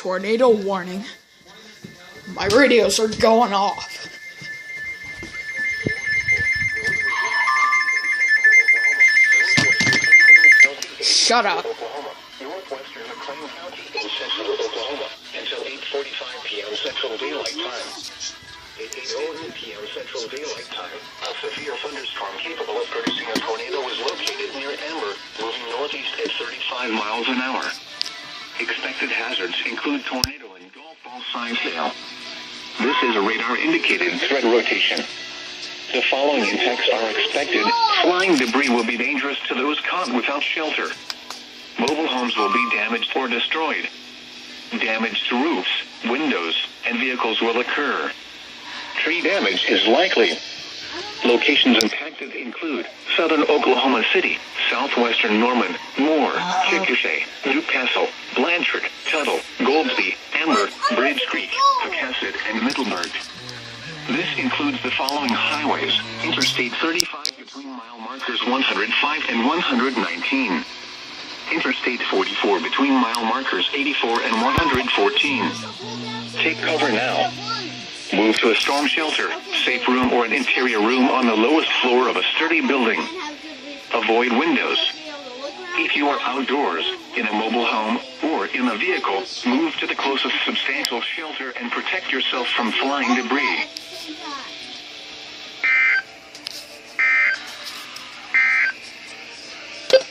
Tornado warning. My radios are going off. Shut up. Northwestern McLean County in central Oklahoma until 8:45 p.m. Central Daylight Time. At 8:00 p.m. Central Daylight Time, a severe thunderstorm capable of producing a tornado was located near Amber, moving northeast at 35 miles an hour. Expected hazards include tornado and golf ball size hail. This is a radar-indicated threat rotation. The following impacts are expected. Flying debris will be dangerous to those caught without shelter. Mobile homes will be damaged or destroyed. Damage to roofs, windows, and vehicles will occur. Tree damage is likely. Locations impacted include southern Oklahoma City, southwestern Norman, Moore, Chickasha, Newcastle, Blanchard, Tuttle, Goldsby, Amber, Bridge Creek, Pocasset, and Middleburg. This includes the following highways: Interstate 35 between mile markers 105 and 119. Interstate 44 between mile markers 84 and 114. Take cover now. Move to a storm shelter, safe room, or an interior room on the lowest floor of a sturdy building. Avoid windows. If you are outdoors, in a mobile home, or in a vehicle, move to the closest substantial shelter and protect yourself from flying debris.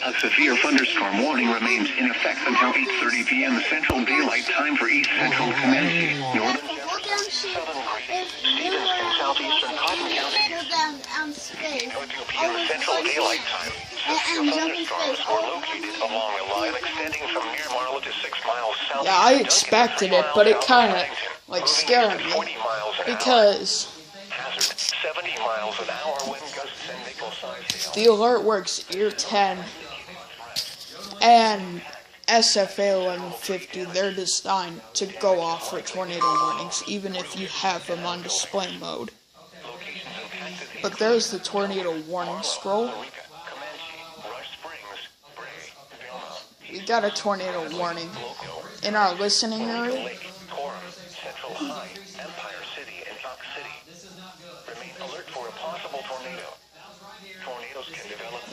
A severe thunderstorm warning remains in effect until 8:30 p.m. Central Daylight Time for East Central Comanche, Northern Jefferson, Southern Grady, Stevens, and Southeastern Cotton Counties. 8:02 p.m. Central Daylight Time. Severe thunderstorms were located along a line extending from near Marlow to 6 miles south. Yeah, I expected it, but it kind of scared me because 70 miles an hour wind gusts and nickel-sized hail. the alert works ear 10 and SFA 1150. They're designed to go off for tornado warnings, even if you have them on display mode. But there's the tornado warning scroll. We got a tornado warning in our listening area.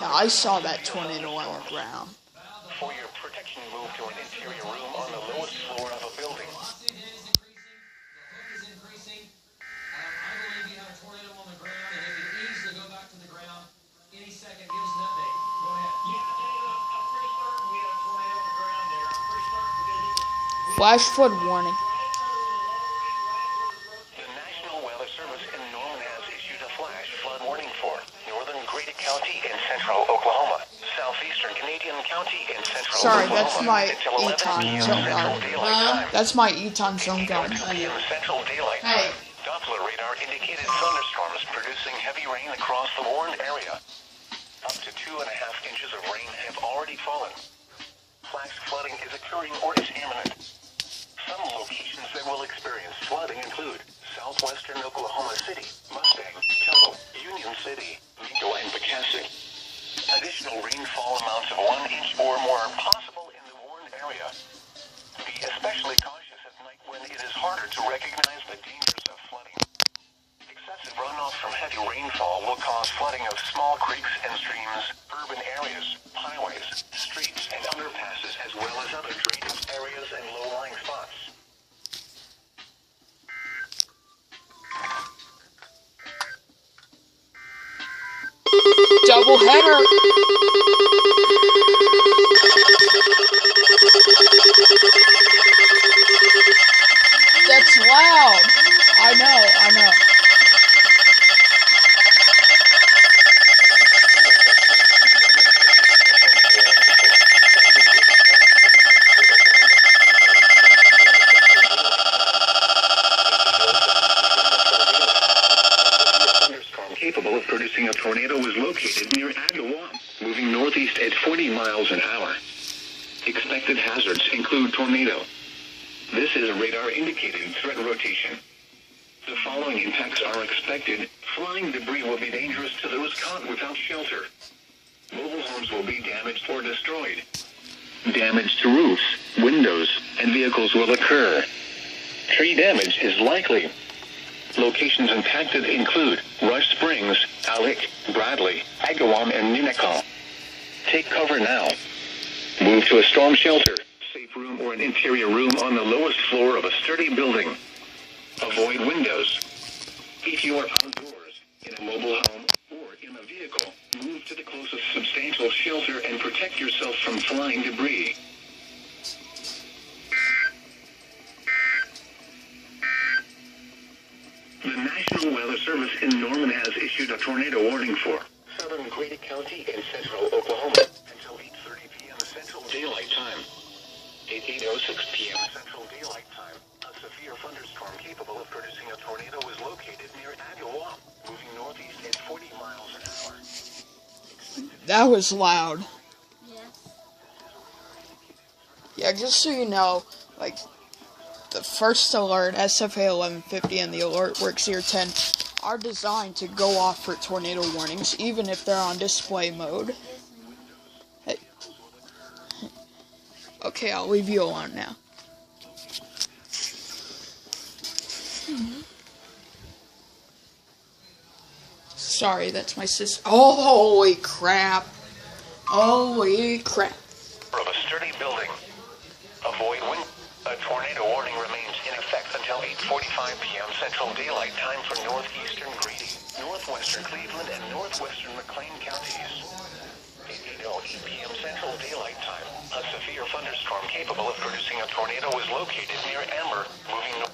Now, I saw that tornado on the ground. For your protection, move to an interior room on the lowest floor of a building. Flash flood warning. The National Weather Service in Norman has issued a flash flood warning for northern Grady County in central Oklahoma, southeastern Canadian County in central Sorry, Oklahoma. that's my until 11 Eton p.m. zone Central guard. Daylight Time. That's my Eton zone guard. 2 p.m. Central Daylight Time. Doppler radar indicated thunderstorms producing heavy rain across the warned area. Up to 2.5 inches of rain have already fallen. Flash flooding is occurring or is imminent. Some locations that will experience flooding include southwestern Oklahoma City, Mustang, Tuttle, Union City, Mingo, and Pocasset. Additional rainfall amounts of 1 inch or more are possible in the warned area. Be especially cautious at night when it is harder to recognize the dangers of flooding. Excessive runoff from heavy rainfall will cause flooding of small creeks and streams, urban areas, highways, streets, and underpasses, as well as other drainage areas and low-lying spots. Double header. That's loud. I know. Capable of producing a tornado was located near Agawam, moving northeast at 40 miles an hour. Expected hazards include tornado. This is a radar-indicated threat rotation. The following impacts are expected. Flying debris will be dangerous to those caught without shelter. Mobile homes will be damaged or destroyed. Damage to roofs, windows, and vehicles will occur. Tree damage is likely. Locations impacted include Rush Springs, Alik, Bradley, Agawam, and Unicall. Take cover now. Move to a storm shelter, safe room, or an interior room on the lowest floor of a sturdy building. Avoid windows. If you are outdoors, in a mobile home, or in a vehicle, move to the closest substantial shelter and protect yourself from flying debris. The National Weather Service in Norman has issued a tornado warning for southern Grady County and central Oklahoma until 8:30 p.m. Central Daylight Time. At 8:06 p.m. Central Daylight Time, a severe thunderstorm capable of producing a tornado is located near Agawam, moving northeast at 40 miles an hour. That was loud. Yeah. Yeah, just so you know, like, the first alert, SFA 1150, and the alert works here 10 are designed to go off for tornado warnings, even if they're on display mode. Hey. Okay, I'll leave you alone now. Sorry, that's my sister. Oh, holy crap. Holy crap. Of a sturdy building. Avoid wind. A tornado warning remains in effect until 8:45 p.m. Central Daylight Time for northeastern Grady, northwestern Cleveland, and northwestern McLean counties. At 8:08 p.m. Central Daylight Time, a severe thunderstorm capable of producing a tornado is located near Amber, moving north.